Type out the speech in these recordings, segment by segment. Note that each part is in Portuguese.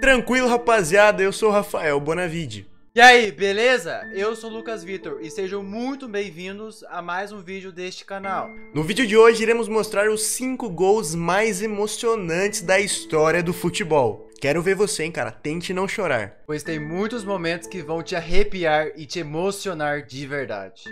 tranquilo, rapaziada, eu sou o Rafael Bonavide. E aí, beleza? Eu sou o Lucas Vitor e sejam muito bem-vindos a mais um vídeo deste canal. No vídeo de hoje iremos mostrar os 5 gols mais emocionantes da história do futebol. Quero ver você, hein, cara, tente não chorar. Pois tem muitos momentos que vão te arrepiar e te emocionar de verdade.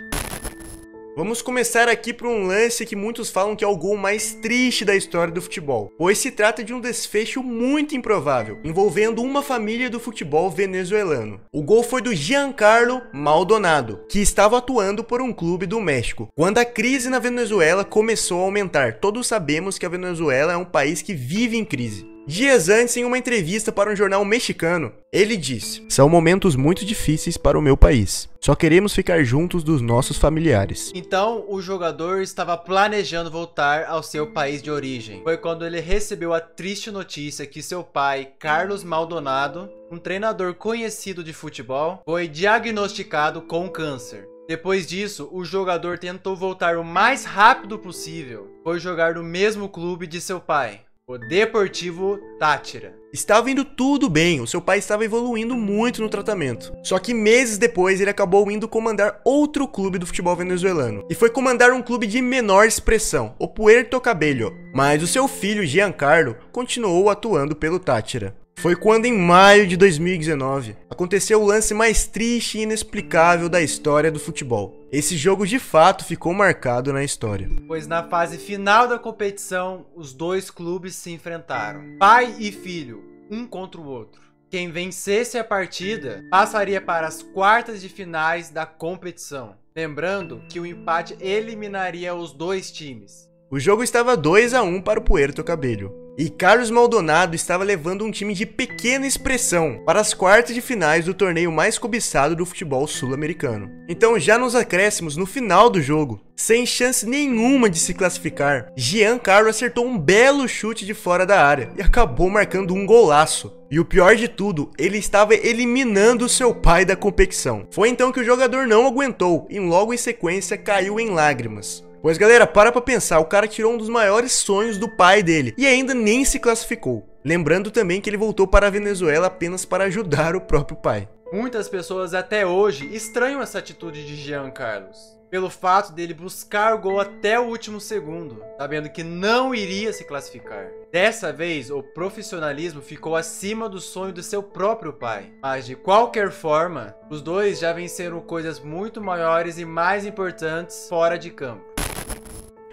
Vamos começar aqui por um lance que muitos falam que é o gol mais triste da história do futebol, pois se trata de um desfecho muito improvável, envolvendo uma família do futebol venezuelano. O gol foi do Giancarlo Maldonado, que estava atuando por um clube do México, quando a crise na Venezuela começou a aumentar. Todos sabemos que a Venezuela é um país que vive em crise. Dias antes, em uma entrevista para um jornal mexicano, ele disse: "São momentos muito difíceis para o meu país. Só queremos ficar juntos dos nossos familiares." Então, o jogador estava planejando voltar ao seu país de origem. Foi quando ele recebeu a triste notícia que seu pai, Carlos Maldonado, um treinador conhecido de futebol, foi diagnosticado com câncer. Depois disso, o jogador tentou voltar o mais rápido possível. Foi jogar no mesmo clube de seu pai, o Deportivo Táchira. Estava indo tudo bem, o seu pai estava evoluindo muito no tratamento. Só que meses depois ele acabou indo comandar outro clube do futebol venezuelano. E foi comandar um clube de menor expressão, o Puerto Cabello. Mas o seu filho Giancarlo continuou atuando pelo Táchira. Foi quando, em maio de 2019, aconteceu o lance mais triste e inexplicável da história do futebol. Esse jogo de fato ficou marcado na história. Pois na fase final da competição, os dois clubes se enfrentaram. Pai e filho, um contra o outro. Quem vencesse a partida passaria para as quartas de finais da competição. Lembrando que o empate eliminaria os dois times. O jogo estava 2-1 para o Puerto Cabello. E Carlos Maldonado estava levando um time de pequena expressão para as quartas de finais do torneio mais cobiçado do futebol sul-americano. Então, já nos acréscimos, no final do jogo, sem chance nenhuma de se classificar, Giancarlo acertou um belo chute de fora da área e acabou marcando um golaço. E o pior de tudo, ele estava eliminando seu pai da competição. Foi então que o jogador não aguentou e logo em sequência caiu em lágrimas. Pois galera, para pra pensar, o cara tirou um dos maiores sonhos do pai dele e ainda nem se classificou. Lembrando também que ele voltou para a Venezuela apenas para ajudar o próprio pai. Muitas pessoas até hoje estranham essa atitude de Giancarlo, pelo fato dele buscar o gol até o último segundo, sabendo que não iria se classificar. Dessa vez, o profissionalismo ficou acima do sonho do seu próprio pai. Mas de qualquer forma, os dois já venceram coisas muito maiores e mais importantes fora de campo.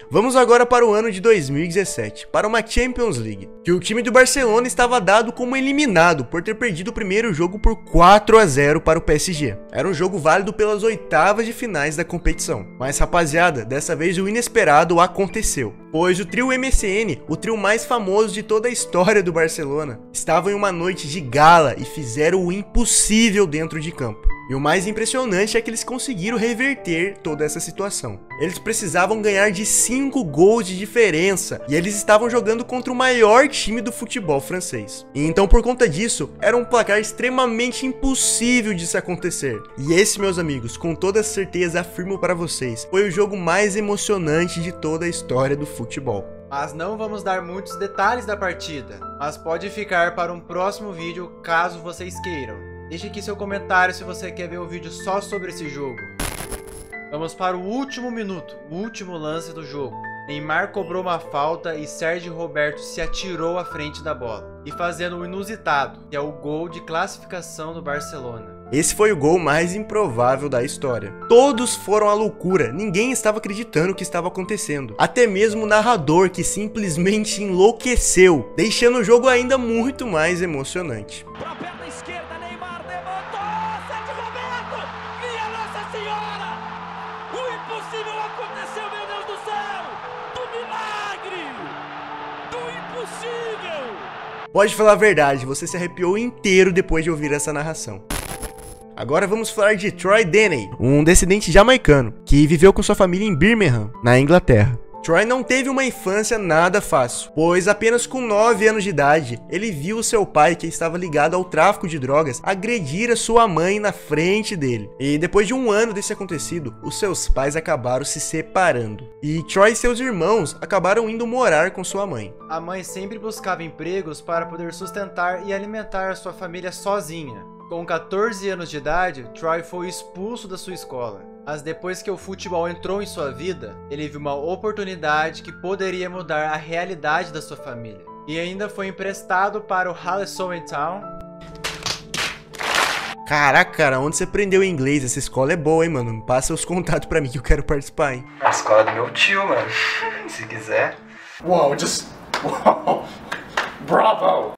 Vamos agora para o ano de 2017, para uma Champions League, que o time do Barcelona estava dado como eliminado por ter perdido o primeiro jogo por 4-0 para o PSG. Era um jogo válido pelas oitavas de finais da competição. Mas rapaziada, dessa vez o inesperado aconteceu, pois o trio MSN, o trio mais famoso de toda a história do Barcelona, estava em uma noite de gala e fizeram o impossível dentro de campo. E o mais impressionante é que eles conseguiram reverter toda essa situação. Eles precisavam ganhar de 5 gols de diferença e eles estavam jogando contra o maior time do futebol francês. E então, por conta disso, era um placar extremamente impossível de se acontecer. E esse, meus amigos, com toda certeza afirmo para vocês, foi o jogo mais emocionante de toda a história do futebol. Mas não vamos dar muitos detalhes da partida, mas pode ficar para um próximo vídeo caso vocês queiram. Deixe aqui seu comentário se você quer ver um vídeo só sobre esse jogo. Vamos para o último minuto, o último lance do jogo. Neymar cobrou uma falta e Sérgio Roberto se atirou à frente da bola, e fazendo o inusitado, que é o gol de classificação do Barcelona. Esse foi o gol mais improvável da história. Todos foram à loucura, ninguém estava acreditando o que estava acontecendo. Até mesmo o narrador, que simplesmente enlouqueceu, deixando o jogo ainda muito mais emocionante. Pode falar a verdade, você se arrepiou inteiro depois de ouvir essa narração. Agora vamos falar de Troy Deeney, um descendente jamaicano, que viveu com sua família em Birmingham, na Inglaterra. Troy não teve uma infância nada fácil, pois apenas com 9 anos de idade, ele viu seu pai, que estava ligado ao tráfico de drogas, agredir a sua mãe na frente dele. E depois de um ano desse acontecido, os seus pais acabaram se separando. E Troy e seus irmãos acabaram indo morar com sua mãe. A mãe sempre buscava empregos para poder sustentar e alimentar a sua família sozinha. Com 14 anos de idade, Troy foi expulso da sua escola. Mas depois que o futebol entrou em sua vida, ele viu uma oportunidade que poderia mudar a realidade da sua família. E ainda foi emprestado para o Halesowen Town. Caraca, cara, onde você aprendeu inglês? Essa escola é boa, hein, mano? Passa os contatos pra mim que eu quero participar, hein? A escola do meu tio, mano. Se quiser. Whoa, Whoa! Bravo!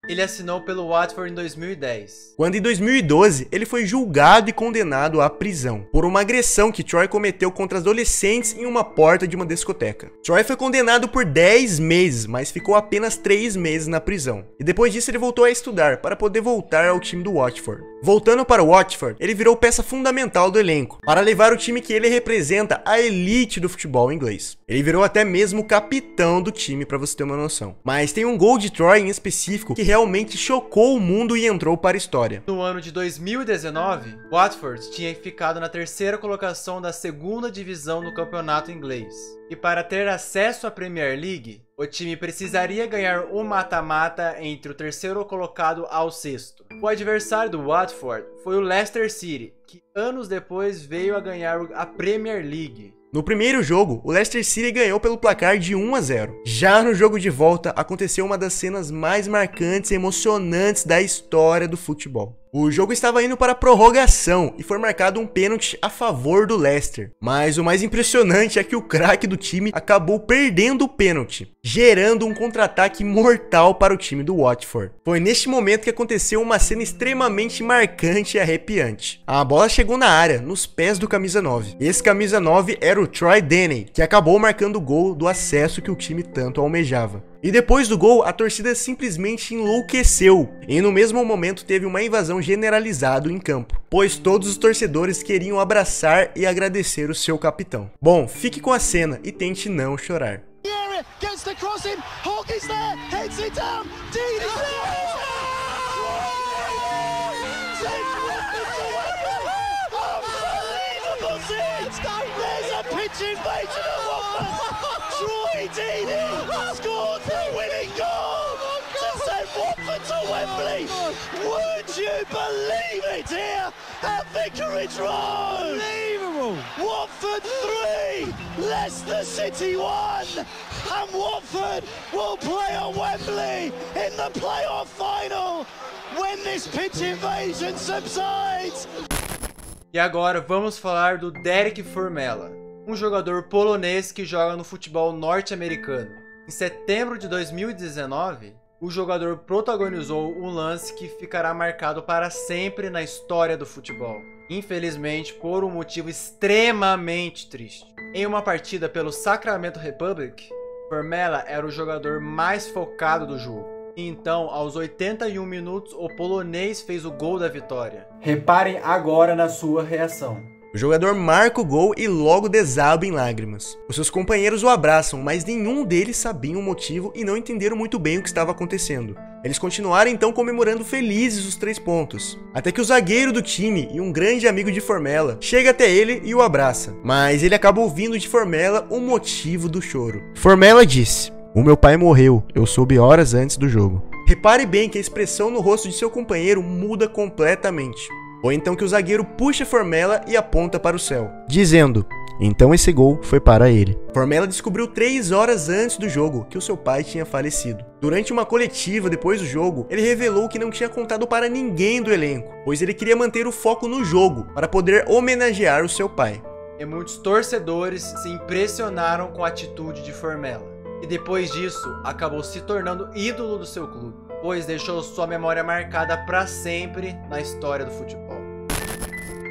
Ele assinou pelo Watford em 2010. Quando em 2012, ele foi julgado e condenado à prisão por uma agressão que Troy cometeu contra adolescentes em uma porta de uma discoteca. Troy foi condenado por 10 meses, mas ficou apenas 3 meses na prisão. E depois disso ele voltou a estudar para poder voltar ao time do Watford. Voltando para o Watford, ele virou peça fundamental do elenco, para levar o time que ele representa à elite do futebol inglês. Ele virou até mesmo capitão do time, para você ter uma noção. Mas tem um gol de Troy em específico que realmente chocou o mundo e entrou para a história. No ano de 2019, Watford tinha ficado na 3ª colocação da 2ª divisão do campeonato inglês. E para ter acesso à Premier League, o time precisaria ganhar um mata-mata entre o 3º colocado ao 6º. O adversário do Watford foi o Leicester City, que anos depois veio a ganhar a Premier League. No primeiro jogo, o Leicester City ganhou pelo placar de 1-0. Já no jogo de volta, aconteceu uma das cenas mais marcantes e emocionantes da história do futebol. O jogo estava indo para a prorrogação e foi marcado um pênalti a favor do Leicester. Mas o mais impressionante é que o craque do time acabou perdendo o pênalti, gerando um contra-ataque mortal para o time do Watford. Foi neste momento que aconteceu uma cena extremamente marcante e arrepiante. A bola chegou na área, nos pés do camisa 9. Esse camisa 9 era o Troy Deeney, que acabou marcando o gol do acesso que o time tanto almejava. E depois do gol, a torcida simplesmente enlouqueceu. E no mesmo momento teve uma invasão generalizada em campo, pois todos os torcedores queriam abraçar e agradecer o seu capitão. Bom, fique com a cena e tente não chorar. Troy Deeney scored the winning goal to send Watford to Wembley. Would you believe it here at Vicarage Road? Unbelievable! Watford 3, Leicester City 1, and Watford will play at Wembley in the playoff final when this pitch invasion subsides. E agora vamos falar do Derek Formella, um jogador polonês que joga no futebol norte-americano. Em setembro de 2019, o jogador protagonizou um lance que ficará marcado para sempre na história do futebol. Infelizmente, por um motivo extremamente triste. Em uma partida pelo Sacramento Republic, Formella era o jogador mais focado do jogo. E então, aos 81 minutos, o polonês fez o gol da vitória. Reparem agora na sua reação. O jogador marca o gol e logo desaba em lágrimas. Os seus companheiros o abraçam, mas nenhum deles sabia o motivo e não entenderam muito bem o que estava acontecendo. Eles continuaram então comemorando felizes os 3 pontos, até que o zagueiro do time e um grande amigo de Formella chega até ele e o abraça, mas ele acaba ouvindo de Formella o motivo do choro. Formella disse: "O meu pai morreu, eu soube horas antes do jogo." Repare bem que a expressão no rosto de seu companheiro muda completamente. Ou então que o zagueiro puxa Formella e aponta para o céu, dizendo: "Então esse gol foi para ele." Formella descobriu 3 horas antes do jogo que o seu pai tinha falecido. Durante uma coletiva depois do jogo, ele revelou que não tinha contado para ninguém do elenco, pois ele queria manter o foco no jogo para poder homenagear o seu pai. E muitos torcedores se impressionaram com a atitude de Formella. E depois disso, acabou se tornando ídolo do seu clube, pois deixou sua memória marcada para sempre na história do futebol.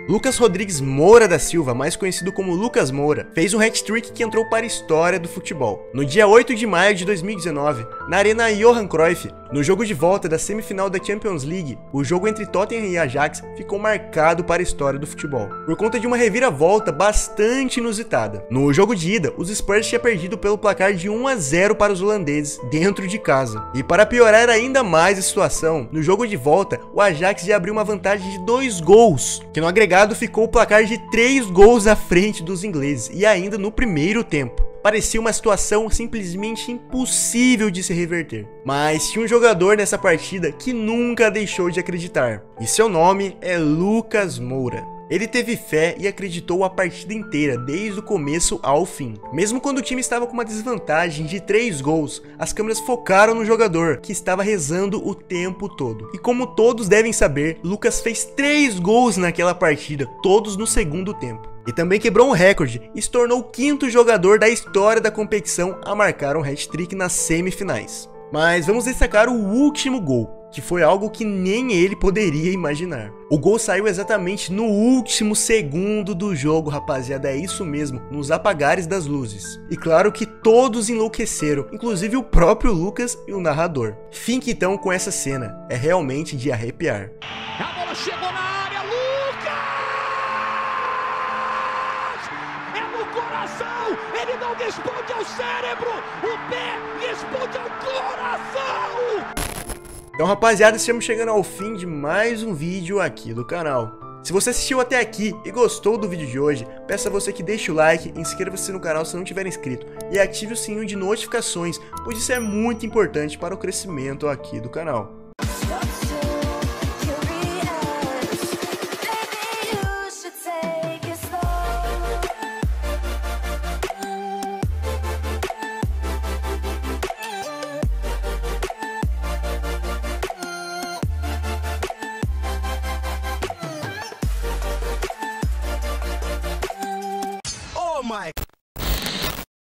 Lucas Rodrigues Moura da Silva, mais conhecido como Lucas Moura, fez um hat-trick que entrou para a história do futebol. No dia 8 de maio de 2019, na Arena Johan Cruyff, no jogo de volta da semifinal da Champions League, o jogo entre Tottenham e Ajax ficou marcado para a história do futebol, por conta de uma reviravolta bastante inusitada. No jogo de ida, os Spurs tinham perdido pelo placar de 1-0 para os holandeses, dentro de casa. E para piorar ainda mais a situação, no jogo de volta, o Ajax já abriu uma vantagem de 2 gols, que no agregado ficou o placar de 3 gols à frente dos ingleses, e ainda no primeiro tempo. Parecia uma situação simplesmente impossível de se reverter. Mas tinha um jogador nessa partida que nunca deixou de acreditar, e seu nome é Lucas Moura. Ele teve fé e acreditou a partida inteira, desde o começo ao fim. Mesmo quando o time estava com uma desvantagem de 3 gols, as câmeras focaram no jogador, que estava rezando o tempo todo. E como todos devem saber, Lucas fez 3 gols naquela partida, todos no segundo tempo. E também quebrou um recorde e se tornou o 5º jogador da história da competição a marcar um hat-trick nas semifinais. Mas vamos destacar o último gol, que foi algo que nem ele poderia imaginar. O gol saiu exatamente no último segundo do jogo, rapaziada, é isso mesmo, nos apagares das luzes. E claro que todos enlouqueceram, inclusive o próprio Lucas e o narrador. Fique então com essa cena, é realmente de arrepiar. A bola chegou na área, Lucas! É no coração! Ele não responde ao cérebro! O pé responde ao coração! Então, rapaziada, estamos chegando ao fim de mais um vídeo aqui do canal. Se você assistiu até aqui e gostou do vídeo de hoje, peço a você que deixe o like, inscreva-se no canal se não tiver inscrito e ative o sininho de notificações, pois isso é muito importante para o crescimento aqui do canal.